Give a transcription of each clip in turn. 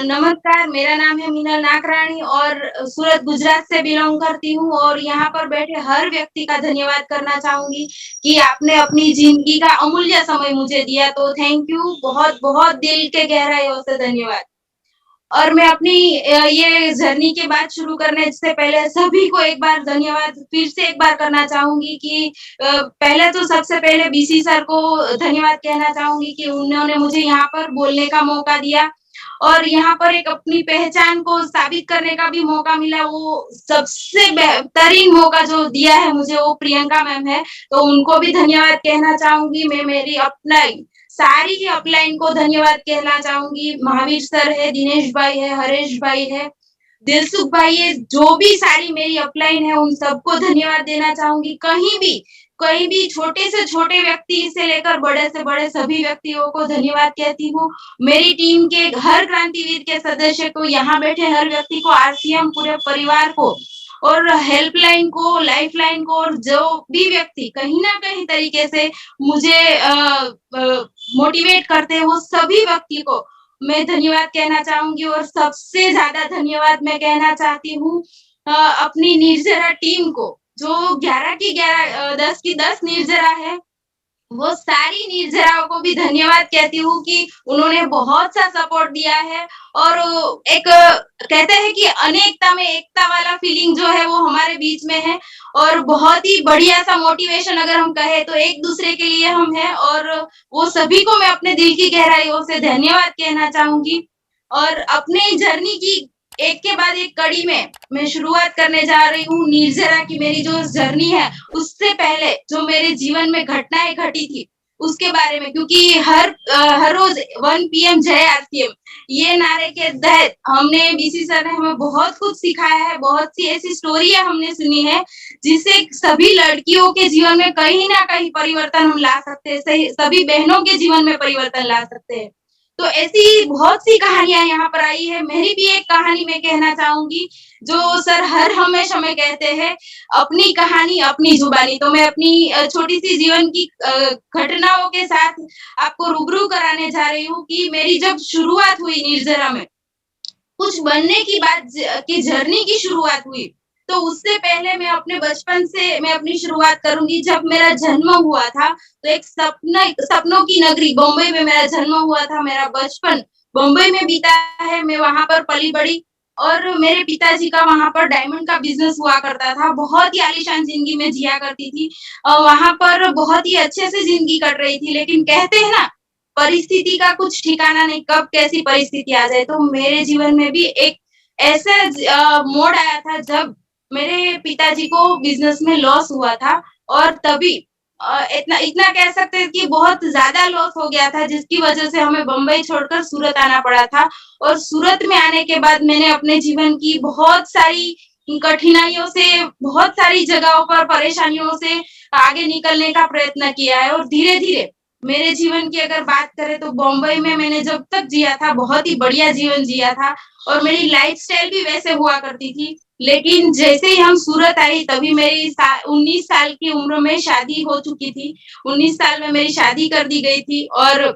नमस्कार, मेरा नाम है मीनल नागराणी और सूरत गुजरात से बिलॉन्ग करती हूँ और यहाँ पर बैठे हर व्यक्ति का धन्यवाद करना चाहूँगी कि आपने अपनी ज़िंदगी का अमूल्य समय मुझे दिया, तो थैंक यू, बहुत-बहुत दिल के गहराइयों से धन्यवाद। और मैं अपनी ये जर्नी की बात शुरू करने से पहले सभी को एक बार धन्यवाद फिर से एक बार करना चाहूँगी कि पहले तो सबसे पहले बीसी सर को धन्यवाद कहना चाहूँगी कि उन्होंने मुझे यहाँ पर बोलने का मौका दिया और यहाँ पर एक अपनी पहचान को साबित करने का भी मौका मिला। वो सबसे बेहतरीन मौका जो दिया है मुझे वो प्रियंका मैम है, तो उनको भी धन्यवाद कहना चाहूँगी। मैं मेरी अपलाइन सारी ही अपलाइन को धन्यवाद कहना चाहूँगी। महावीर सर है, दिनेश भाई है, हरेश भाई है, दिलसुख भाई है, जो भी सारी मेरी अपलाइन है उन सबको धन्यवाद देना चाहूँगी। कहीं भी छोटे से छोटे व्यक्ति से लेकर बड़े से बड़े सभी व्यक्तियों को धन्यवाद कहती हूँ। मेरी टीम के हर क्रांतिवीर के सदस्य को, यहाँ बैठे हर व्यक्ति को, आरसीएम पूरे परिवार को और हेल्पलाइन को, लाइफलाइन को और जो भी व्यक्ति कहीं न कहीं तरीके से मुझे मोटिवेट करते हैं, वो सभी व्यक्ति को मैं धन्यवाद कहना चाहूँगी और सबसे ज़्यादा धन्यवाद मैं कहना चाहती हूँ अपनी निर्जरा टीम को, जो 11 की 11 10 की 10 निर्जरा है, वो सारी निर्जराओं को भी धन्यवाद कहती हूँ कि उन्होंने बहुत-सा सपोर्ट दिया है और एक कहते हैं कि अनेकता में एकता वाला फीलिंग जो है वो हमारे बीच में है और बहुत ही बढ़िया-सा मोटिवेशन अगर हम कहें तो एक-दूसरे के लिए हम हैं और वो सभी को मैं अपने दिल की गहराइयों से धन्यवाद कहना चाहूँगी और अपने जर्नी की एक के बाद एक कड़ी में मैं शुरुआत करने जा रही हूँ निर्जरा की मेरी जो जर्नी है, उससे पहले जो मेरे जीवन में घटनाएँ घटी थी, उसके बारे में क्योंकि हर रोज़ 1 पीएम जय आरसीएम ये नारे के तहत हमने बीसी सर ने हमें बहुत कुछ सिखाया है, बहुत सी ऐसी स्टोरियाँ हमने सुनी है, जिससे सभी लड़कियों के जीवन में कहीं न कहीं परिवर्तन हम ला सकते हैं, सही सभी बहनों के जीवन में परिवर्तन ला सकते हैं। तो ऐसी बहुत सी कहानियाँ यहाँ पर आई है। मेरी भी एक कहानी मैं कहना चाहूँगी, जो सर हर हमेशा हमें कहते हैं, अपनी कहानी अपनी ज़ुबानी। तो मैं अपनी छोटी-सी जीवन की घटनाओं के साथ आपको रूबरू कराने जा रही हूँ कि मेरी जब शुरुआत हुई निर्जरा में, कुछ बनने की बात की जर्नी की शुरुआत हुई, तो उससे पहले मैं अपने बचपन से मैं अपनी शुरुआत करूँगी। जब मेरा जन्म हुआ था, तो एक सपनों की नगरी बॉम्बे में मेरा जन्म हुआ था। मेरा बचपन बॉम्बे में बीता है, मैं वहाँ पर पली-बड़ी और मेरे पिताजी का वहाँ पर डायमंड का बिज़नेस हुआ करता था। बहुत ही आलीशान ज़िंदगी मैं जिया करती थी। वहाँ पर बहुत ही अच्छे से ज़िंदगी कट रही थी, लेकिन कहते हैं ना परिस्थिति का कुछ ठिकाना नहीं, कब कैसी परिस्थिति आ जाए। तो मेरे जीवन में भी एक ऐसा मोड़ आया था जब मेरे पिताजी को बिज़नेस में लॉस हुआ था और तभी इतना इतना कह सकते हैं कि बहुत ज़्यादा लॉस हो गया था जिसकी वज़ह से हमें बम्बई छोड़कर सूरत आना पड़ा था और सूरत में आने के बाद मैंने अपने जीवन की बहुत सारी कठिनाइयों से, बहुत सारी जगहों पर परेशानियों से आगे निकलने का प्रयत्न किया है और धीरे-धीरे मेरे जीवन की अगर बात करें तो बॉम्बई में मैंने जब तक जिया था, बहुत ही बढ़िया जीवन जिया था और मेरी लाइफ़स्टाइल भी वैसे हुआ करती थी। लेकिन जैसे ही हम सूरत आई तभी मेरी 19 साल की उम्र में शादी हो चुकी थी। 19 साल में मेरी शादी कर दी गई थी और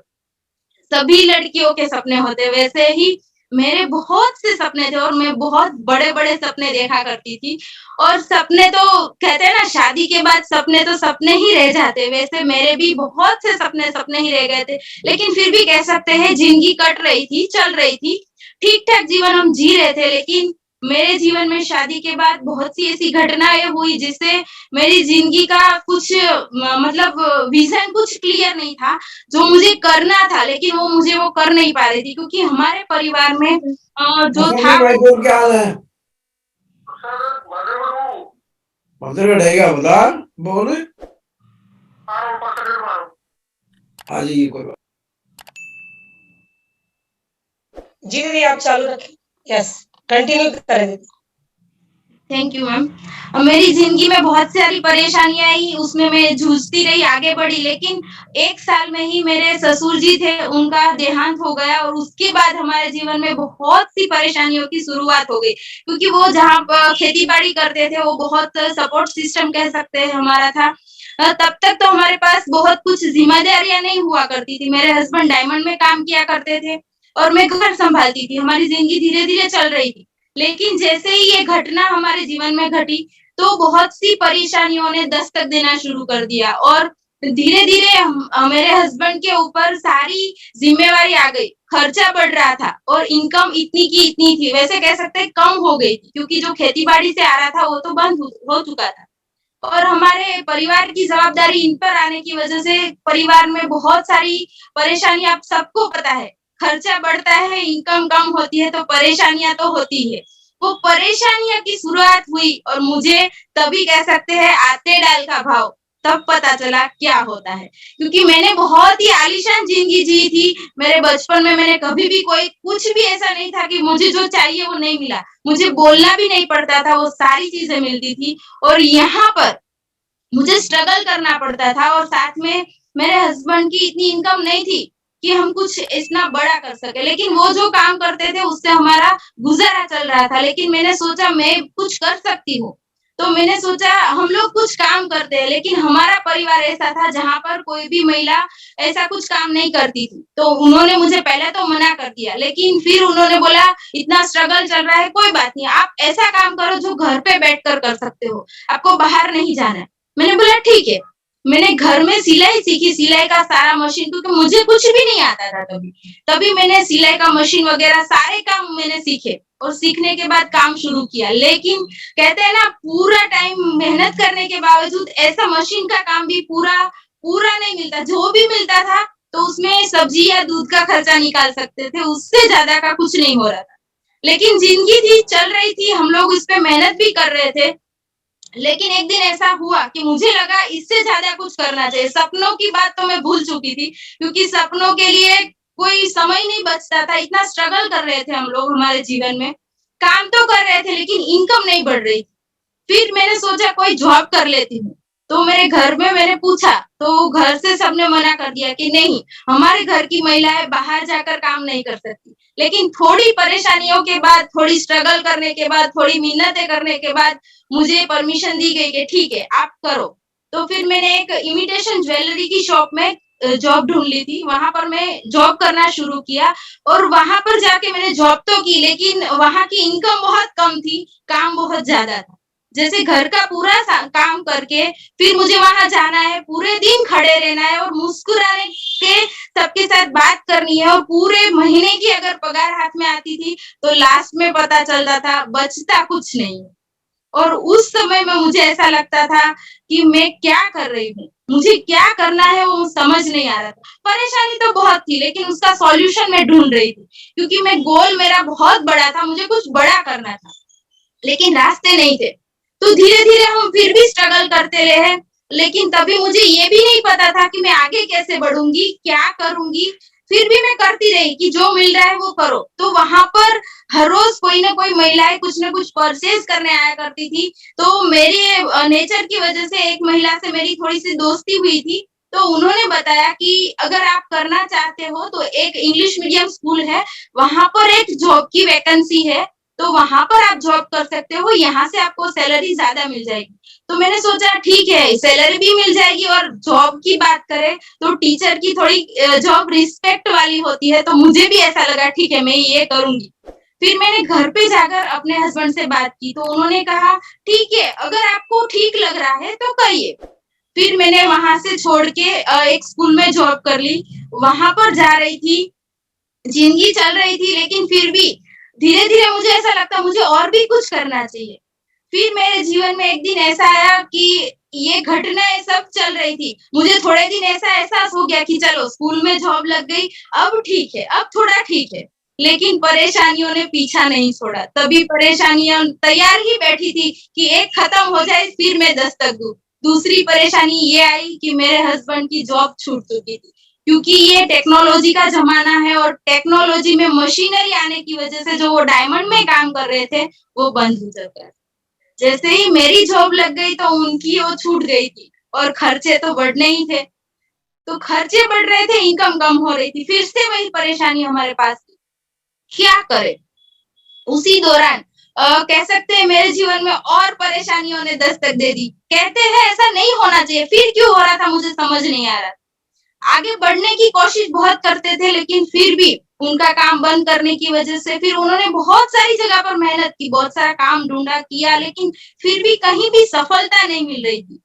सभी लड़कियों के सपने होते हैं, वैसे ही मेरे बहुत से सपने थे और मैं बहुत बड़े-बड़े सपने देखा करती थी और सपने तो कहते हैं ना शादी के बाद सपने तो सपने ही रह जाते हैं, वैसे मेरे भी बहुत से सपने सपने ही रह गए थे। लेकिन फिर भी कह सकते हैं ज़िंदगी कट रही थी, चल रही थी, ठीक-ठाक जीवन हम जी रहे थे लेकिन मेरे जीवन में शादी के बाद बहुत सी ऐसी घटनाएँ हुई जिससे मेरी ज़िंदगी का कुछ मतलब विज़न कुछ क्लियर नहीं था। जो मुझे करना था लेकिन वो कर नहीं पा रही थी क्योंकि हमारे परिवार में जो असलम था भाई वो बोल क्या हाल है? मंदिर में रहेगा बता बोल। हाँ जी कोई बात। जी दीदी आप चालू रखें। यस कंटिन्यू करें। Thank you ma'am. मेरी ज़िंदगी में बहुत सारी परेशानियाँ आई, उसमें मैं जूझती रही, आगे बढ़ी लेकिन 1 साल में ही मेरे ससुर जी थे, उनका देहांत हो गया और उसके बाद हमारे जीवन में बहुत सी परेशानियों की शुरुआत हो गई। क्योंकि वो जहाँ प खेती-बाड़ी करते थे, वो बहुत सपोर्ट सिस्टम कह सकते हैं हमारा था। तब तक तो हमारे पास बहुत कुछ ज़िम्मेदारियाँ नहीं हुआ करती थी। मेरे हस्बैंड डायमंड में काम किया करते थे। और मैं घर संभालती थी। हमारी ज़िंदगी धीरे-धीरे चल रही थी। लेकिन जैसे ही ये घटना हमारे जीवन में घटी, तो बहुत-सी परेशानियों ने दस्तक देना शुरू कर दिया और धीरे-धीरे मेरे हस्बैंड के ऊपर सारी ज़िम्मेवारी आ गई। खर्चा बढ़ रहा था और इनकम इतनी की इतनी थी। वैसे कह सकते हैं कम हो गई थी क्योंकि जो खेती-बाड़ी से आ रहा था वो तो बंद हो चुका था। और हमारे परिवार की ज़वाबदारी इन पर आने की वज़ह से परिवार में बहुत सारी परेशानी आप सबको पता है। खर्चा बढ़ता है, इनकम कम होती है तो परेशानियाँ तो होती ही है। वो परेशानियों की शुरुआत हुई और मुझे तभी कह सकते हैं आते दाल का भाव तब पता चला क्या होता है। क्योंकि मैंने बहुत ही आलीशान ज़िंदगी जी थी। मेरे बचपन में मैंने कभी भी कोई कुछ भी ऐसा नहीं था कि मुझे जो चाहिए वो नहीं मिला। मुझे बोलना भी नहीं पड़ता था, वो सारी चीज़ें मिलती थी और यहाँ पर मुझे स्ट्रगल करना पड़ता था और साथ में मेरे हस्बैंड की इतनी इनकम नहीं थी कि हम कुछ इतना बड़ा कर सके। लेकिन वो जो काम करते थे उससे हमारा गुज़ारा चल रहा था। लेकिन मैंने सोचा मैं कुछ कर सकती हूँ। तो मैंने सोचा हम लोग कुछ काम करते हैं लेकिन हमारा परिवार ऐसा था जहाँ पर कोई भी महिला ऐसा कुछ काम नहीं करती थी। तो उन्होंने मुझे पहले तो मना कर दिया लेकिन फिर उन्होंने बोला इतना स्ट्रगल चल रहा है कोई बात नहीं, आप ऐसा काम करो जो घर पे बैठकर कर सकते हो। आपको बाहर नहीं जाना है। मैंने बोला ठीक है। मैंने घर में सिलाई सीखी, सिलाई का सारा मशीन क्योंकि मुझे कुछ भी नहीं आता था तभी। तभी मैंने सिलाई का मशीन वगैरह सारे काम मैंने सीखे और सीखने के बाद काम शुरू किया। लेकिन कहते हैं ना पूरा टाइम मेहनत करने के बावजूद ऐसा मशीन का काम भी पूरा पूरा नहीं मिलता। जो भी मिलता था तो उसमें सब्जी या दूध का खर्चा निकाल सकते थे, उससे ज़्यादा का कुछ नहीं हो रहा था। लेकिन ज़िंदगी थी, चल रही थी, हम लोग इस पे मेहनत भी कर रहे थे। लेकिन एक दिन ऐसा हुआ कि मुझे लगा इससे ज़्यादा कुछ करना चाहिए। सपनों की बात तो मैं भूल चुकी थी क्योंकि सपनों के लिए कोई समय नहीं बचता था। इतना स्ट्रगल कर रहे थे हम लोग हमारे जीवन में। काम तो कर रहे थे लेकिन इनकम नहीं बढ़ रही। फिर मैंने सोचा कोई जॉब कर लेती हूँ। तो मेरे घर में मैंने पूछा, तो घर से सबने मना कर दिया कि नहीं, हमारे घर की महिलाएँ बाहर जाकर काम नहीं कर सकती। लेकिन थोड़ी परेशानियों के बाद, थोड़ी स्ट्रगल करने के बाद, थोड़ी मिन्नतें करने के बाद मुझे परमिशन दी गई कि ठीक है, आप करो। तो फिर मैंने एक इमिटेशन ज्वेलरी की शॉप में जॉब ढूँढ ली थी। वहाँ पर मैं जॉब करना शुरू किया और वहाँ पर जाके मैंने जॉब तो की लेकिन वहाँ की इनकम बहुत कम थी, काम बहुत ज़्यादा था। जैसे घर का पूरा काम करके फिर मुझे वहां जाना है, पूरे दिन खड़े रहना है और मुस्कुराने के सबके साथ बात करनी है और पूरे महीने की अगर पगार हाथ में आती थी तो लास्ट में पता चलता था बचता कुछ नहीं। और उस समय में मुझे ऐसा लगता था कि मैं क्या कर रही हूँ, मुझे क्या करना है वो समझ नहीं आ रहा था। परेशानी तो बहुत थी लेकिन उसका सॉल्यूशन मैं ढूंढ रही थी क्योंकि मैं गोल मेरा बहुत बड़ा था, मुझे कुछ बड़ा करना था लेकिन रास्ते नहीं थे। तो धीरे-धीरे हम फिर भी स्ट्रगल करते रहे, लेकिन तभी मुझे ये भी नहीं पता था कि मैं आगे कैसे बढ़ूँगी, क्या करूँगी? फिर भी मैं करती रही कि जो मिल रहा है वो करो। तो वहाँ पर हर रोज़ कोई न कोई महिलाएँ कुछ न कुछ परचेज़ करने आया करती थी। तो मेरे नेचर की वज़ह से एक महिला से मेरी थोड़ी-सी दोस्ती हुई थी। तो उन्होंने बताया कि अगर आप करना चाहते हो तो एक इंग्लिश मीडियम स्कूल है, वहाँ पर एक जॉब की वैकेंसी है। तो वहाँ पर आप जॉब कर सकते हो, यहाँ से आपको सैलरी ज़्यादा मिल जाएगी। तो मैंने सोचा ठीक है, सैलरी भी मिल जाएगी और जॉब की बात करें तो टीचर की थोड़ी जॉब रिस्पेक्ट वाली होती है, तो मुझे भी ऐसा लगा ठीक है, मैं ये करूँगी। फिर मैंने घर पे जाकर अपने हस्बैंड से बात की, तो उन्होंने कहा ठीक है, अगर आपको ठीक लग रहा है तो करिए। फिर मैंने वहाँ से छोड़ के एक स्कूल में जॉब कर ली, वहाँ पर जा रही थी, ज़िंदगी चल रही थी लेकिन फिर भी धीरे-धीरे मुझे ऐसा लगता मुझे और भी कुछ करना चाहिए। फिर मेरे जीवन में एक दिन ऐसा आया कि ये घटनाएँ सब चल रही थी। मुझे थोड़े दिन ऐसा एहसास हो गया कि चलो स्कूल में जॉब लग गई, अब ठीक है, अब थोड़ा ठीक है। लेकिन परेशानियों ने पीछा नहीं छोड़ा। तभी परेशानियाँ तैयार ही बैठी थी कि एक खत्म हो जाए फिर मैं दस्तक दूँ। दूसरी परेशानी ये आई कि मेरे हस्बैंड की जॉब छूट चुकी थी। क्योंकि ये टेक्नोलॉजी का ज़माना है और टेक्नोलॉजी में मशीनरी आने की वज़ह से जो वो डायमंड में काम कर रहे थे, वो बंद हो चुका है। जैसे ही मेरी जॉब लग गई तो उनकी वो छूट गई थी और खर्चे तो बढ़ने ही थे। तो खर्चे बढ़ रहे थे, इनकम कम हो रही थी, फिर से वही परेशानी हमारे पास थी। क्या करें? उसी दौरान कह सकते हैं मेरे जीवन में और परेशानियों ने दस्तक दे दी। कहते हैं ऐसा नहीं होना चाहिए, फिर क्यों हो रहा था मुझे समझ नहीं आ रहा। आगे बढ़ने की कोशिश बहुत करते थे लेकिन फिर भी उनका काम बंद करने की वजह से फिर उन्होंने बहुत सारी जगह पर मेहनत की, बहुत सारा काम ढूँढा, किया, लेकिन फिर भी कहीं भी सफलता नहीं मिल रही थी।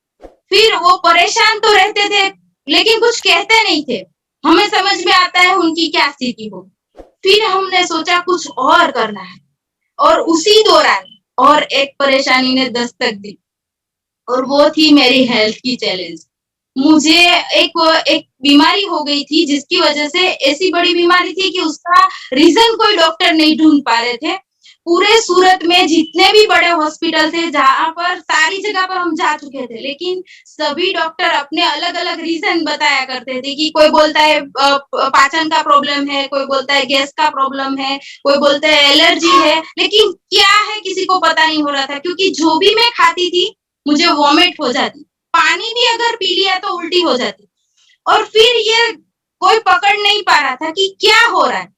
फिर वो परेशान तो रहते थे, लेकिन कुछ कहते नहीं थे। हमें समझ में आता है उनकी क्या स्थिति होगी। फिर हमने सोचा कुछ और करना है और उसी दौरान और एक परेशानी ने दस्तक दी और वो थी मेरी हेल्थ की चैलेंज। मुझे एक बीमारी हो गई थी जिसकी वजह से ऐसी बड़ी बीमारी थी कि उसका रीज़न कोई डॉक्टर नहीं ढूँढ पा रहे थे। पूरे सूरत में जितने भी बड़े हॉस्पिटल थे जहाँ पर सारी जगह पर हम जा चुके थे, लेकिन सभी डॉक्टर अपने अलग-अलग रीज़न बताया करते थे कि कोई बोलता है पाचन का प्रॉब्लम है, कोई बोलता है गैस का प्रॉब्लम है, कोई बोलता है एलर्जी है, लेकिन क्या है किसी को पता नहीं हो रहा था क्योंकि जो भी मैं खाती थी, मुझे वॉमिट हो जाती। पानी भी अगर पी लिया तो उल्टी हो जाती और फिर ये कोई पकड़ नहीं पा रहा था कि क्या हो रहा है।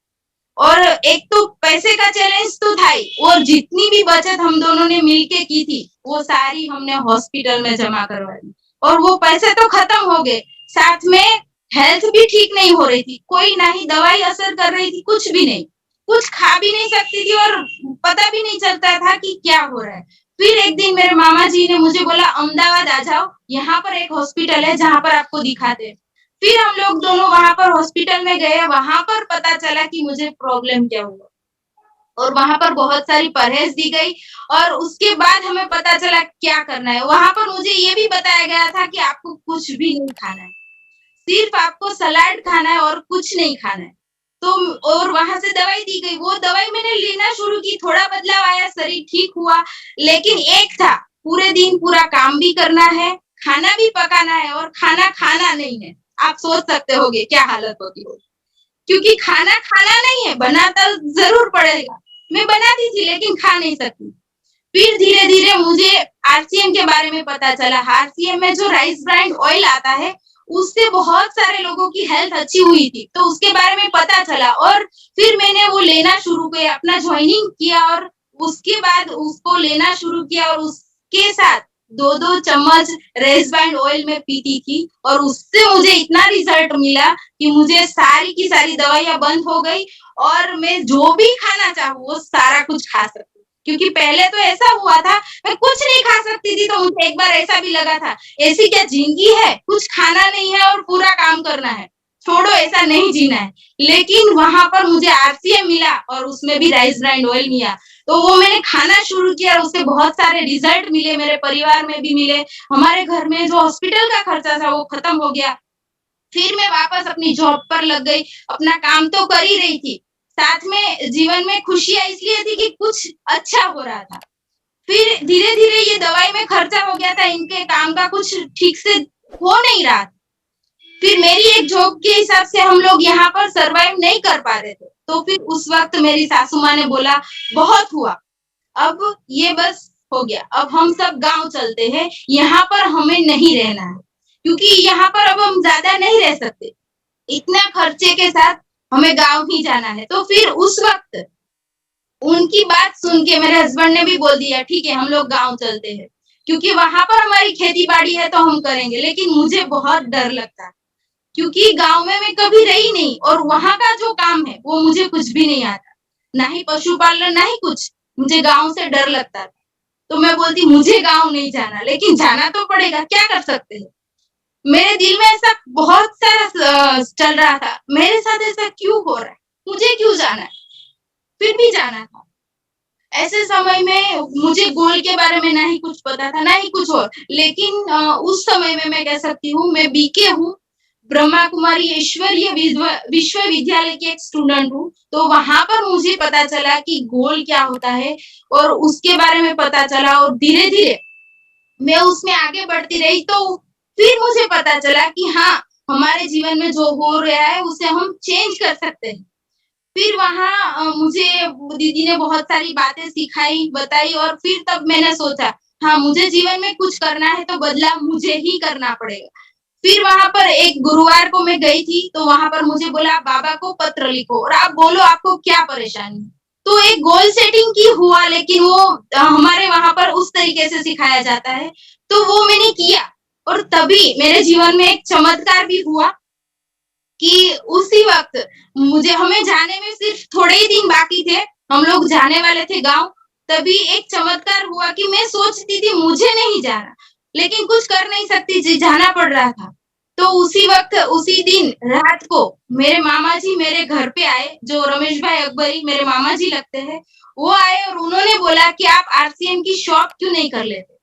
और एक तो पैसे का चैलेंज तो था ही और जितनी भी बचत हम दोनों ने मिलके की थी, वो सारी हमने हॉस्पिटल में जमा करवा दी और वो पैसे तो खत्म हो गए, साथ में हेल्थ भी ठीक नहीं हो रही थी, कोई ना ही दवाई असर कर रही थी, कुछ भी नहीं। कुछ खा भी नहीं सकती थी और पता भी नहीं चलता था कि क्या हो रहा है। फिर एक दिन मेरे मामा जी ने मुझे बोला अहमदाबाद आ जाओ, यहाँ पर एक हॉस्पिटल है जहाँ पर आपको दिखाते हैं। फिर हम लोग दोनों वहाँ पर हॉस्पिटल में गए, वहाँ पर पता चला कि मुझे प्रॉब्लम क्या हुआ और वहाँ पर बहुत सारी परहेज़ दी गई और उसके बाद हमें पता चला क्या करना है। वहाँ पर मुझे ये भी बताया गया था कि आपको कुछ भी नहीं खाना है, सिर्फ़ आपको सलाद खाना है और कुछ नहीं खाना है। तो और वहाँ से दवाई दी गई, वो दवाई मैंने लेना शुरू की, थोड़ा बदलाव आया, शरीर ठीक हुआ, लेकिन एक था, पूरे दिन पूरा काम भी करना है, खाना भी पकाना है और खाना खाना नहीं है। आप सोच सकते होंगे क्या हालत होती होगी, क्योंकि खाना खाना नहीं है, बनाना ज़रूर पड़ेगा। मैं बनाती थी लेकिन खा नहीं सकती। फिर धीरे-धीरे मुझे आरसीएम के बारे में पता चला। आरसीएम में जो राइस ब्रांड ऑयल आता है, उससे बहुत सारे लोगों की हेल्थ अच्छी हुई थी, तो उसके बारे में पता चला और फिर मैंने वो लेना शुरू किया, अपना जॉइनिंग किया और उसके बाद उसको लेना शुरू किया और उसके साथ 2-2 चम्मच राइस ब्रांड ऑयल मैं पीती थी और उससे मुझे इतना रिज़ल्ट मिला कि मुझे सारी की सारी दवाइयाँ बंद हो गई और मैं जो भी खाना चाहूँ, वो सारा कुछ खा सकती हूँ। क्योंकि पहले तो ऐसा हुआ था, मैं कुछ नहीं खा सकती थी, तो मुझे एक बार ऐसा भी लगा था, ऐसी क्या ज़िंदगी है? कुछ खाना नहीं है और पूरा काम करना है। छोड़ो ऐसा नहीं जीना है। लेकिन वहाँ पर मुझे आरसीएम मिला और उसमें भी राइस ब्रांड ऑयल मिला। तो वो मैंने खाना शुरू किया और उससे बहुत सारे रिज़ल्ट मिले, मेरे परिवार में भी मिले। हमारे घर में जो हॉस्पिटल का खर्चा था, वो खत्म हो गया। फिर मैं वापस अपनी जॉब पर लग गई, अपना काम तो कर ही रही थी, साथ में जीवन में खुशियाँ इसलिए थी कि कुछ अच्छा हो रहा था। फिर धीरे-धीरे ये दवाई में खर्चा हो गया था, इनके काम का कुछ ठीक से हो नहीं रहा था। फिर मेरी एक जॉब के हिसाब से हम लोग यहाँ पर सर्वाइव नहीं कर पा रहे थे। तो फिर उस वक़्त मेरी सासू माँ ने बोला, "बहुत हुआ, अब ये बस हो गया, अब हम सब गाँव चलते हैं, यहाँ पर हमें नहीं रहना है, क्योंकि यहाँ पर अब हम ज़्यादा नहीं रह सकते। इतना खर्चे के साथ हमें गाँव ही जाना है।" तो फिर उस वक़्त उनकी बात सुन के मेरे हस्बैंड ने भी बोल दिया, "ठीक है, हम लोग गाँव चलते हैं।" क्योंकि वहाँ पर हमारी खेती-बाड़ी है तो हम करेंगे, लेकिन मुझे बहुत डर लगता है, क्योंकि गाँव में मैं कभी रही नहीं और वहाँ का जो काम है, वो मुझे कुछ भी नहीं आता। ना ही पशुपालन, ना ही कुछ। मुझे गाँव से डर लगता था। तो मैं बोलती मुझे गाँव नहीं जाना, लेकिन जाना तो पड़ेगा, क्या कर सकते हैं? मेरे दिल में ऐसा बहुत सारा चल रहा था, मेरे साथ ऐसा क्यों हो रहा है? मुझे क्यों जाना है? फिर भी जाना था। ऐसे समय में मुझे गोल के बारे में ना ही कुछ पता था, ना ही कुछ और। लेकिन उस समय में मैं कह सकती हूँ, मैं बीके हूँ, ब्रह्मा कुमारी ईश्वरीय विश्वविद्यालय की एक स्टूडेंट हूँ। तो वहाँ पर मुझे पता चला कि गोल क्या होता है और उसके बारे में पता चला और धीरे-धीरे मैं उसमें आगे बढ़ती रही, तो फिर मुझे पता चला कि हाँ, हमारे जीवन में जो हो रहा है, उसे हम चेंज कर सकते हैं। फिर वहाँ मुझे दीदी ने बहुत सारी बातें सिखाई, बताई और फिर तब मैंने सोचा, हाँ, मुझे जीवन में कुछ करना है तो बदलाव मुझे ही करना पड़ेगा। फिर वहाँ पर एक गुरुवार को मैं गई थी, तो वहाँ पर मुझे बोला, "आप बाबा को पत्र लिखो और आप बोलो आपको क्या परेशानी है।" तो एक गोल सेटिंग की हुआ, लेकिन वो हमारे वहाँ पर उस तरीके से सिखाया जाता है, तो वो मैंने किया और तभी मेरे जीवन में एक चमत्कार भी हुआ। कि उसी वक़्त हमें जाने में सिर्फ थोड़े ही दिन बाकी थे, हम लोग जाने वाले थे गाँव, तभी एक चमत्कार हुआ कि मैं सोचती थी मुझे नहीं जाना, लेकिन कुछ कर नहीं सकती थी, जाना पड़ रहा था। तो उसी वक़्त, उसी दिन रात को मेरे मामा जी मेरे घर पे आए, जो रमेश भाई अकबरी मेरे मामा जी लगते हैं, वो आए और उन्होंने बोला कि आप आरसीएम की शॉप क्यों नहीं कर लेते?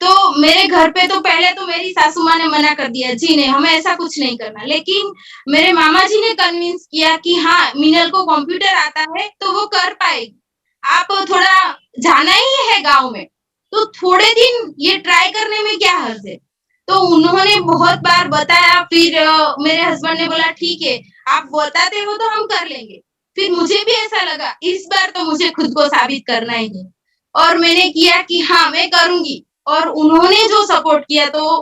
तो मेरे घर पे तो पहले तो मेरी सासू माँ ने मना कर दिया, जी नहीं, हमें ऐसा कुछ नहीं करना। लेकिन मेरे मामा जी ने कन्विंस किया कि हाँ, मीनल को कंप्यूटर आता है, तो वो कर पाएगी। आप थोड़ा जाना ही है गाँव में, तो थोड़े दिन ये ट्राई करने में क्या हर्ज है? तो उन्होंने बहुत बार बताया, फिर मेरे हस्बैंड ने बोला, "ठीक है, आप बताते हो तो हम कर लेंगे।" फिर मुझे भी ऐसा लगा, इस बार तो मुझे खुद को साबित करना ही है और मैंने किया कि हाँ, मैं करूँगी। और उन्होंने जो सपोर्ट किया तो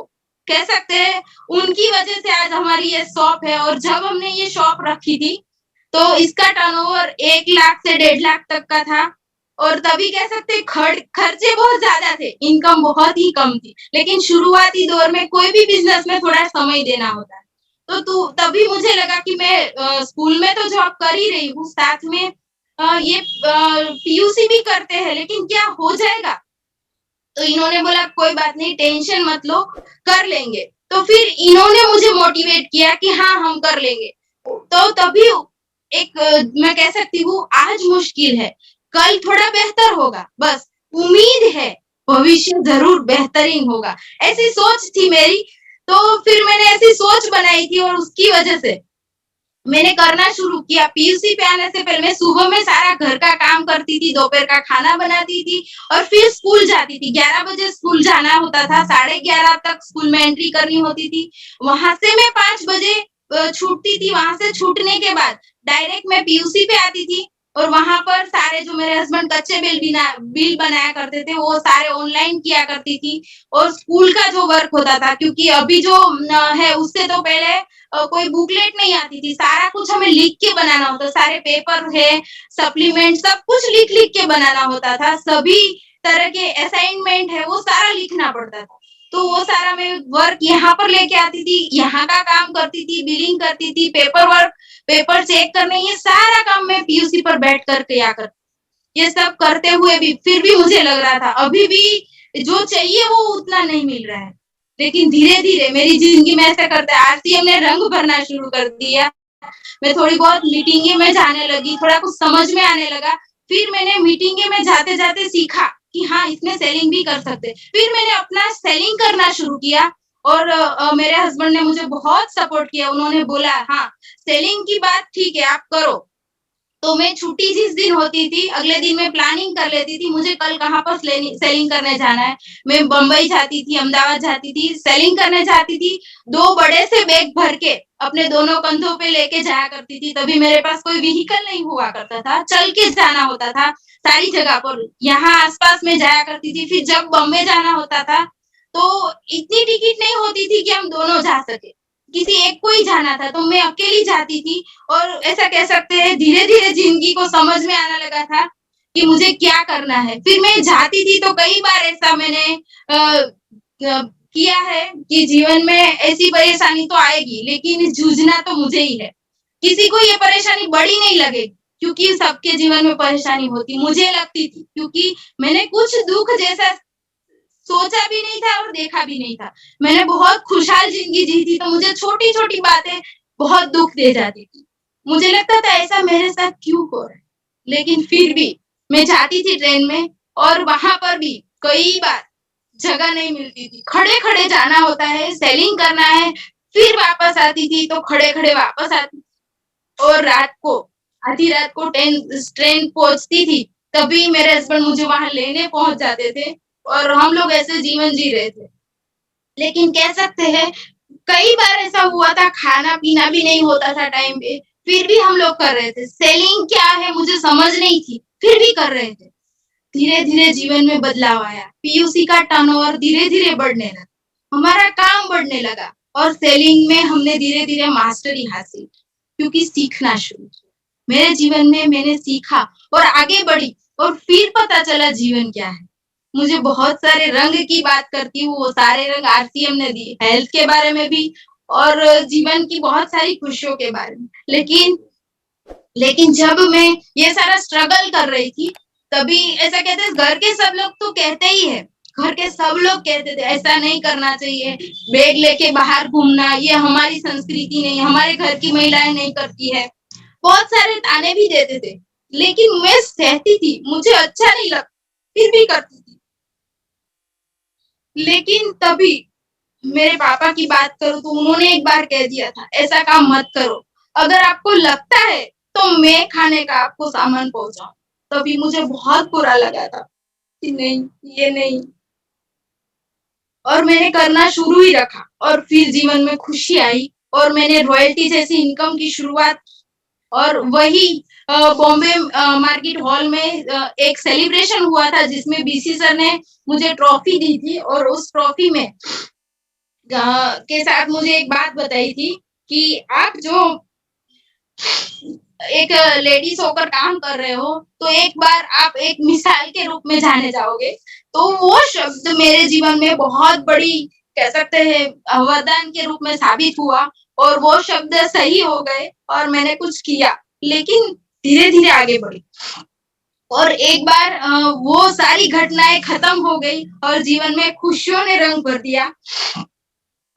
कह सकते हैं उनकी वजह से आज हमारी ये शॉप है और जब हमने ये शॉप रखी थी, तो इसका टर्नओवर 1 लाख से 1.5 लाख तक का था और तभी कह सकते हैं खर्चे बहुत ज़्यादा थे, इनकम बहुत ही कम थी। लेकिन शुरुआती दौर में कोई भी बिज़नेस में थोड़ा समय देना होता है। तो तभी मुझे लगा कि मैं स्कूल में तो जॉब कर ही रही हूँ, साथ में ये पीयूसी भी करते हैं, लेकिन क्या हो जाएगा? तो इन्होंने बोला कोई बात नहीं, टेंशन मत लो, कर लेंगे। तो फिर इन्होंने मुझे मोटिवेट किया कि हाँ, हम कर लेंगे। तो तभी एक मैं कह सकती हूँ आज मुश्किल है, कल थोड़ा बेहतर होगा, बस उम्मीद है, भविष्य ज़रूर बेहतरीन होगा। ऐसी सोच थी मेरी, तो फिर मैंने ऐसी सोच बनाई थी और उसकी वजह से मैंने करना शुरू किया। पीयूसी पे आने से पहले मैं सुबह में सारा घर का काम करती थी, दोपहर का खाना बनाती थी और फिर स्कूल जाती थी। 11 बजे स्कूल जाना होता था, साढ़े 11 तक स्कूल में एंट्री करनी होती थी। वहाँ से मैं 5 बजे छूटती थी, वहाँ से छूटने के बाद डायरेक्ट मैं पीयूसी पे आती थी और वहाँ पर सारे जो मेरे हस्बैंड कच्चे बिल बनाया करते थे, वो सारे ऑनलाइन किया करती थी और स्कूल का जो वर्क होता था क्योंकि अभी जो है उससे तो पहले कोई बुकलेट नहीं आती थी, सारा कुछ हमें लिख के बनाना होता, सारे पेपर है, सप्लीमेंट सब कुछ लिख-लिख के बनाना होता था, सभी तरह के असाइनमेंट है, वो सारा लिखना पड़ता था। तो वो सारा मैं वर्क यहाँ पर लेके आती थी, यहाँ का काम करती थी, बिलिंग करती थी, पेपर चेक करने, ये सारा काम मैं पीयूसी पर बैठ कर किया करती। ये सब करते हुए भी फिर भी मुझे लग रहा था, अभी भी जो चाहिए वो उतना नहीं मिल रहा है। लेकिन धीरे-धीरे मेरी ज़िंदगी में ऐसा करते आरसीएम ने रंग भरना शुरू कर दिया। मैं थोड़ी बहुत मीटिंगे में जाने लगी, थोड़ा कुछ समझ में आने लगा। फिर मैंने मीटिंगे में जाते-जाते सीखा कि हाँ, इसमें सेलिंग भी कर सकते हैं। फिर मैंने अपना सेलिंग करना शुरू किया और मेरे हस्बैंड ने मुझे बहुत सपोर्ट किया। उन्होंने बोला, "हाँ, सेलिंग की बात ठीक है, आप करो।" तो मैं छुट्टी जिस दिन होती थी, अगले दिन मैं प्लानिंग कर लेती थी, मुझे कल कहाँ पर सेलिंग करने जाना है। मैं बम्बई जाती थी, अहमदाबाद जाती थी, सेलिंग करने जाती थी, 2 बड़े से बैग भर के अपने दोनों कंधों पे लेके जाया करती थी। तभी मेरे पास कोई व्हीकल नहीं हुआ करता था, चल के जाना होता था सारी जगह पर। यहाँ आस-पास में जाया करती थी, फिर जब बॉम्बे जाना होता था, तो इतनी टिकट नहीं होती थी कि हम दोनों जा सकें। किसी एक को ही जाना था, तो मैं अकेली जाती थी और ऐसा कह सकते हैं धीरे-धीरे ज़िंदगी को समझ में आने लगा था कि मुझे क्या करना है। फिर मैं जाती थी तो कई बार ऐसा मैंने किया है कि जीवन में ऐसी परेशानी तो आएगी, लेकिन जूझना तो मुझे ही है। किसी को ये परेशानी बड़ी नहीं लगेगी क्योंकि सबके जीवन में परेशानी होती, मुझे लगती थी क्योंकि मैंने कुछ दुःख जैसा सोचा भी नहीं था और देखा भी नहीं था। मैंने बहुत खुशहाल ज़िंदगी जी थी, तो मुझे छोटी-छोटी बातें बहुत दुःख दे जाती थी। मुझे लगता था ऐसा मेरे साथ क्यों हो रहा है? लेकिन फिर भी मैं जाती थी ट्रेन में और वहाँ पर भी कई बार जगह नहीं मिलती थी। खड़े-खड़े जाना होता है, सेलिंग करना है, फिर वापस आती थी तो खड़े-खड़े वापस आती और रात को आधी रात को ट्रेन पहुँचती थी, तभी मेरे हस्बैंड मुझे वहाँ लेने पहुँच जाते थे और हम लोग ऐसे जीवन जी रहे थे। लेकिन कह सकते हैं कई बार ऐसा हुआ था खाना-पीना भी नहीं होता था टाइम पे, फिर भी हम लोग कर रहे थे। सेलिंग क्या है मुझे समझ नहीं थी, फिर भी कर रहे थे। धीरे-धीरे जीवन में बदलाव आया, पीयूसी का टर्नओवर धीरे-धीरे बढ़ने लगा, हमारा काम बढ़ने लगा और सेलिंग में हमने धीरे-धीरे मास्टरी हासिल की, क्योंकि सीखना शुरू किया। मेरे जीवन में मैंने सीखा और आगे बढ़ी और फिर पता चला जीवन क्या है। मुझे बहुत सारे रंग की बात करती हूँ, वो सारे रंग आरसीएम ने दिए। हेल्थ के बारे में भी और जीवन की बहुत सारी खुशियों के बारे में। लेकिन जब मैं ये सारा स्ट्रगल कर रही थी, तभी ऐसा कहते हैं घर के सब लोग तो कहते ही है, घर के सब लोग कहते थे ऐसा नहीं करना चाहिए, बैग लेके बाहर घूमना ये हमारी संस्कृति नहीं, हमारे घर की महिलाएं नहीं करती है। बहुत सारे ताने भी देते थे, लेकिन मैं सहती थी, मुझे अच्छा नहीं लगता, फिर भी करती थी। लेकिन तभी मेरे पापा की बात करूँ तो उन्होंने एक बार कह दिया था, ऐसा काम मत करो। अगर आपको लगता है तो मैं खाने का आपको सामान पहुँचाऊँ। तभी मुझे बहुत बुरा लगा था कि नहीं, ये नहीं। और मैंने करना शुरू ही रखा और फिर जीवन में खुशी आई और मैंने रॉयल्टी जैसी इनकम की शुरुआत और वही बॉम्बे मार्केट हॉल में एक सेलिब्रेशन हुआ था जिसमें बीसी सर ने मुझे ट्रॉफी दी थी और उस ट्रॉफी में के साथ मुझे एक बात बताई थी कि आप जो एक लेडीज होकर काम कर रहे हो, तो एक बार आप एक मिसाल के रूप में जाने जाओगे। तो वो शब्द मेरे जीवन में बहुत बड़ी कह सकते हैं वरदान के रूप में साबित हुआ और वो शब्द सही हो गए और मैंने कुछ किया, लेकिन धीरे-धीरे आगे बढ़ी। और एक बार वो सारी घटनाएँ खत्म हो गई और जीवन में खुशियों ने रंग भर दिया।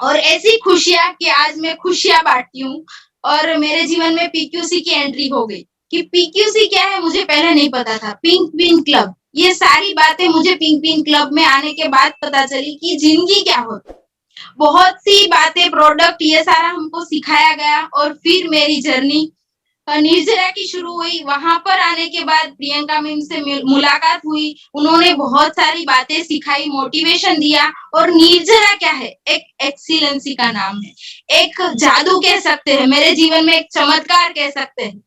और ऐसी खुशियाँ कि आज मैं खुशियाँ बाँटती हूँ और मेरे जीवन में पीक्यूसी की एंट्री हो गई कि पीक्यूसी क्या है मुझे पहले नहीं पता था। पिंक पिन क्लब, ये सारी बातें मुझे पिंक पिन क्लब में आने के बाद पता चली कि ज़िंदगी क्या होती है। बहुत सी बातें, प्रोडक्ट ये सारा हमको सिखाया गया और फिर मेरी जर्नी निर्जरा की शुरू हुई। वहाँ पर आने के बाद प्रियंका मैम से मुलाकात हुई। उन्होंने बहुत सारी बातें सिखाई, मोटिवेशन दिया और निर्जरा क्या है? एक एक्सीलेंसी का नाम है। एक जादू कह सकते हैं, मेरे जीवन में एक चमत्कार कह सकते हैं।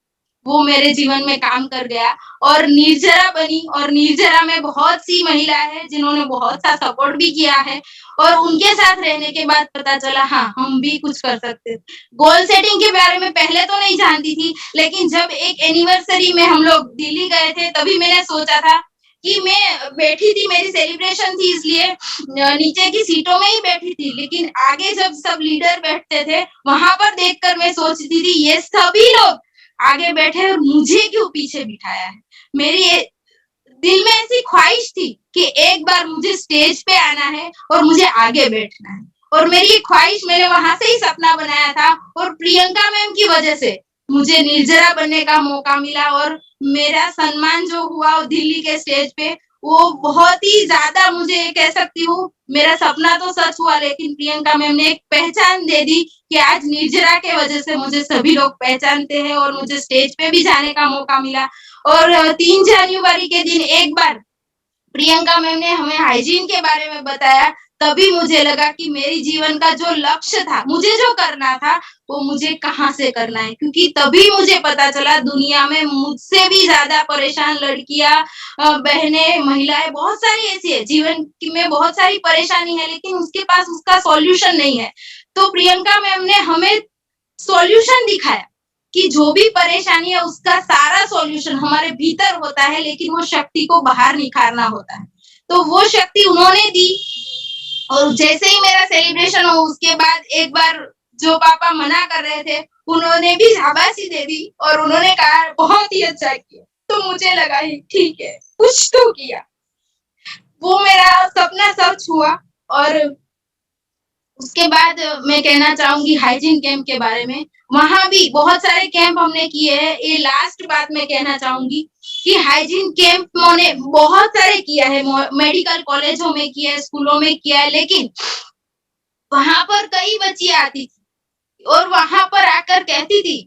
वो मेरे जीवन में काम कर गया और निर्जरा बनी और निर्जरा में बहुत सी महिलाएँ हैं जिन्होंने बहुत सा सपोर्ट भी किया है और उनके साथ रहने के बाद पता चला हाँ, हम भी कुछ कर सकते हैं। गोल सेटिंग के बारे में पहले तो नहीं जानती थी, लेकिन जब एक एनिवर्सरी में हम लोग दिल्ली गए थे, तभी मैंने सोचा था कि मैं बैठी थी, मेरी सेलिब्रेशन थी इसलिए नीचे की सीटों में ही बैठी थी, लेकिन आगे जब सब लीडर बैठते थे, वहाँ पर देखकर मैं सोचती थी ये सभी लोग आगे बैठे और मुझे क्यों पीछे बिठाया है? मेरी दिल में ऐसी ख्वाहिश थी कि एक बार मुझे स्टेज पे आना है और मुझे आगे बैठना है और मेरी ये ख्वाहिश मैंने वहाँ से ही सपना बनाया था और प्रियंका मैम की वजह से मुझे निर्जरा बनने का मौका मिला और मेरा सम्मान जो हुआ दिल्ली के स्टेज पे वो बहुत ही ज़्यादा मुझे कह सकती हूँ मेरा सपना तो सच हुआ लेकिन प्रियंका मैम ने एक पहचान दे दी कि आज निर्जरा के वजह से मुझे सभी लोग पहचानते हैं और मुझे स्टेज पे भी जाने का मौका मिला और 3 जनवरी के दिन एक बार प्रियंका मैम ने हमें हाइजीन के बारे में बताया, तभी मुझे लगा कि मेरी जीवन का जो लक्ष्य था, मुझे जो करना था, वो मुझे कहाँ से करना है। क्योंकि तभी मुझे पता चला दुनिया में मुझसे भी ज़्यादा परेशान लड़कियाँ बहनें, महिलाएँ बहुत सारी ऐसी है, जीवन की में बहुत सारी परेशानी है, लेकिन उसके पास उसका सॉल्यूशन नहीं है। तो प्रियंका मैम ने हमें सॉल्यूशन दिखाया कि जो भी परेशानी है उसका सारा सॉल्यूशन हमारे भीतर होता है लेकिन वो शक्ति को बाहर निखारना होता है। तो वो शक्ति उन्होंने दी और जैसे ही मेरा सेलिब्रेशन हो उसके बाद एक बार जो पापा मना कर रहे थे, उन्होंने भी शाबाशी दे दी और उन्होंने कहा बहुत ही अच्छा किया। तो मुझे लगा ही ठीक है, कुछ तो किया। वो मेरा सपना सच हुआ और उसके बाद मैं कहना चाहूँगी हाइजीन कैंप के बारे में। वहाँ भी बहुत सारे कैंप हमने किए हैं। ये लास्ट बात मैं कहना चाहूँगी कि हाइजीन कैंप मैंने बहुत सारे किया है, मेडिकल कॉलेजों में किया है, स्कूलों में किया है, लेकिन वहाँ पर कई बच्चियाँ आती थी और वहाँ पर आकर कहती थी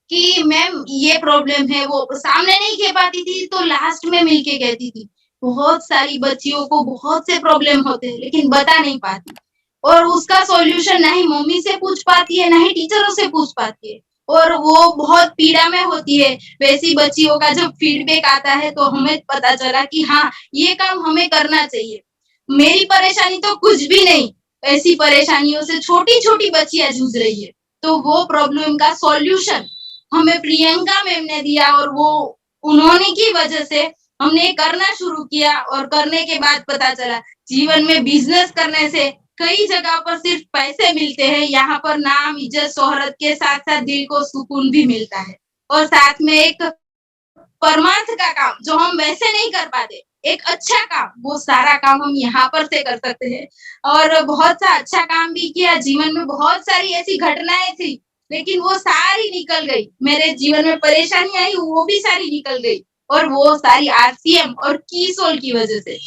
कि मैम ये प्रॉब्लम है, वो सामने नहीं कह पाती थी तो लास्ट में मिलके कहती थी। बहुत सारी बच्चियों को बहुत से प्रॉब्लम होते हैं लेकिन बता नहीं पाती और उसका सॉल्यूशन ना ही मम्मी से पूछ पाती है, ना ही टीचरों से पूछ पाती है और वो बहुत पीड़ा में होती है। वैसी बच्चियों का जब फीडबैक आता है तो हमें पता चला कि हाँ, ये काम हमें करना चाहिए। मेरी परेशानी तो कुछ भी नहीं, ऐसी परेशानियों से छोटी-छोटी बच्चियाँ जूझ रही है। तो वो प्रॉब्लम का सॉल्यूशन हमें प्रियंका मैम ने दिया और वो उन्होंने की वजह से हमने करना शुरू किया और करने के बाद पता चला जीवन में बिज़नेस करने से कई जगह पर सिर्फ पैसे मिलते हैं, यहाँ पर नाम, इज्जत, शोहरत के साथ-साथ दिल को सुकून भी मिलता है और साथ में एक परमार्थ का काम जो हम वैसे नहीं कर पाते, एक अच्छा काम, वो सारा काम हम यहाँ पर से कर सकते हैं और बहुत सा अच्छा काम भी किया। जीवन में बहुत सारी ऐसी घटनाएँ थी, लेकिन वो सारी निकल गई। मेरे जीवन में परेशानी आई, वो भी सारी निकल गई और वो सारी आरसीएम और कीसोल की वजह से।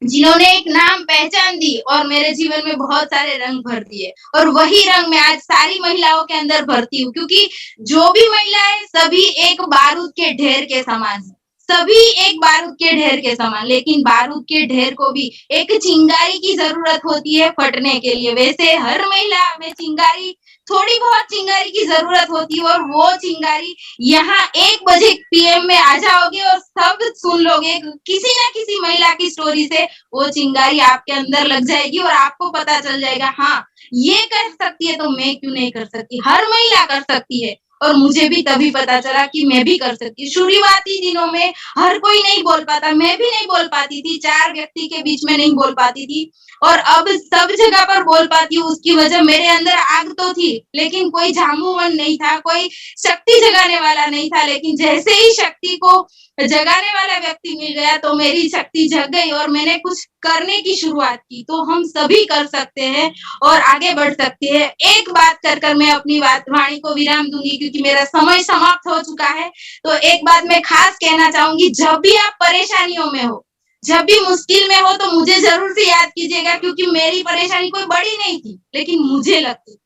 जिन्होंने एक नाम पहचान दी और मेरे जीवन में बहुत सारे रंग भर दिए और वही रंग मैं आज सारी महिलाओं के अंदर भरती हूँ, क्योंकि जो भी महिलाएं सभी एक बारूद के ढेर के समान है, सभी एक बारूद के ढेर के समान, लेकिन बारूद के ढेर को भी एक चिंगारी की जरूरत होती है फटने के लिए। वैसे हर महिला में चिंगारी, थोड़ी बहुत चिंगारी की जरूरत होती है और वो चिंगारी यहाँ 1 बजे पीएम में आ जाओगे और सब सुन लोगे, किसी ना किसी महिला की स्टोरी से वो चिंगारी आपके अंदर लग जाएगी और आपको पता चल जाएगा, हाँ, ये कर सकती है तो मैं क्यों नहीं कर सकती? हर महिला कर सकती है और मुझे भी तभी पता चला कि मैं भी कर सकती हूँ। शुरुआती दिनों में हर कोई नहीं बोल पाता, मैं भी नहीं बोल पाती थी, 4 व्यक्ति के बीच में नहीं बोल पाती थी और अब सब जगह पर बोल पाती हूँ। उसकी वजह मेरे अंदर आग तो थी, लेकिन कोई झामुमन नहीं था, कोई शक्ति जगाने वाला नहीं था, लेकिन जैसे ही शक्ति को जगाने वाला व्यक्ति मिल गया तो मेरी शक्ति जग गई और मैंने कुछ करने की शुरुआत की। तो हम सभी कर सकते हैं और आगे बढ़ सकते हैं। एक बात कर मैं अपनी वाणी को विराम दूंगी क्योंकि मेरा समय समाप्त हो चुका है। तो एक बात मैं खास कहना चाहूंगी, जब भी आप परेशानियों में हो, जब भी मुश्किल में हो तो मुझे जरूर से याद कीजिएगा, क्योंकि मेरी परेशानी कोई बड़ी नहीं थी, लेकिन मुझे लगती।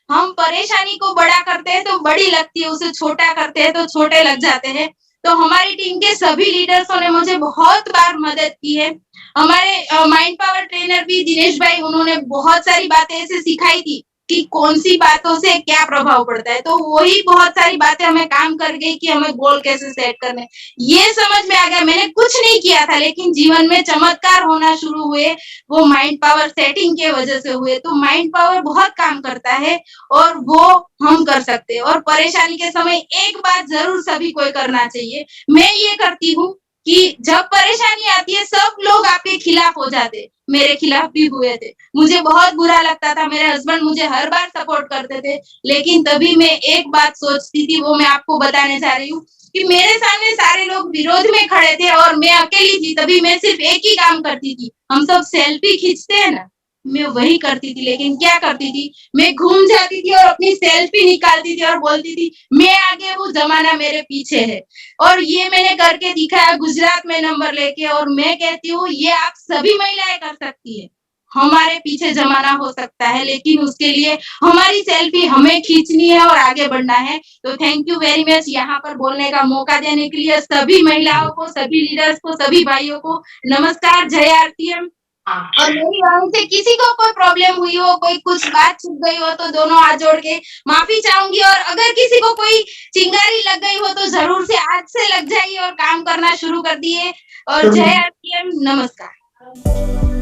हम परेशानी को बड़ा करते हैं तो बड़ी लगती है, उसे छोटा करते हैं तो छोटे लग जाते हैं। तो हमारी टीम के सभी लीडर्सों ने मुझे बहुत बार मदद की है। हमारे माइंड पावर ट्रेनर भी दिनेश भाई, उन्होंने बहुत सारी बातें ऐसे सिखाई थी कि कौन सी बातों से क्या प्रभाव पड़ता है। तो वही बहुत सारी बातें हमें काम कर गई कि हमें गोल कैसे सेट करने, ये समझ में आ गया। मैंने कुछ नहीं किया था, लेकिन जीवन में चमत्कार होना शुरू हुए, वो माइंड पावर सेटिंग के वजह से हुए। तो माइंड पावर बहुत काम करता है और वो हम कर सकते हैं। और परेशानी के समय एक बात जरूर सभी को करना चाहिए, मैं ये करती हूँ कि जब परेशानी आती है सब लोग आपके खिलाफ हो जाते, मेरे खिलाफ भी हुए थे। मुझे बहुत बुरा लगता था, मेरे हस्बैंड मुझे हर बार सपोर्ट करते थे, लेकिन तभी मैं एक बात सोचती थी, वो मैं आपको बताने जा रही हूँ कि मेरे सामने सारे लोग विरोध में खड़े थे और मैं अकेली थी। तभी मैं सिर्फ एक ही काम करती थी, हम सब सेल्फी खींचते हैं ना, मैं वही करती थी। लेकिन क्या करती थी, मैं घूम जाती थी और अपनी सेल्फी निकालती थी और बोलती थी मैं आगे, वो जमाना मेरे पीछे है। और ये मैंने करके दिखाया गुजरात में नंबर लेके। और मैं कहती हूँ ये आप सभी महिलाएं कर सकती है। हमारे पीछे जमाना हो सकता है, लेकिन उसके लिए हमारी सेल्फी हमें खींचनी है और आगे बढ़ना है। तो थैंक यू वेरी मच यहाँ पर बोलने का मौका देने के लिए सभी महिलाओं को, सभी लीडर्स को, सभी भाइयों को नमस्कार, जय आरतीएम। और मेरी वाणी से किसी को कोई प्रॉब्लम हुई हो, कोई कुछ बात छूट गई हो तो दोनों हाथ जोड़ के माफी चाहूंगी। और अगर किसी को कोई चिंगारी लग गई हो तो जरूर से आज से लग जाइए और काम करना शुरू कर दिए। और जय आरतीएम, नमस्कार।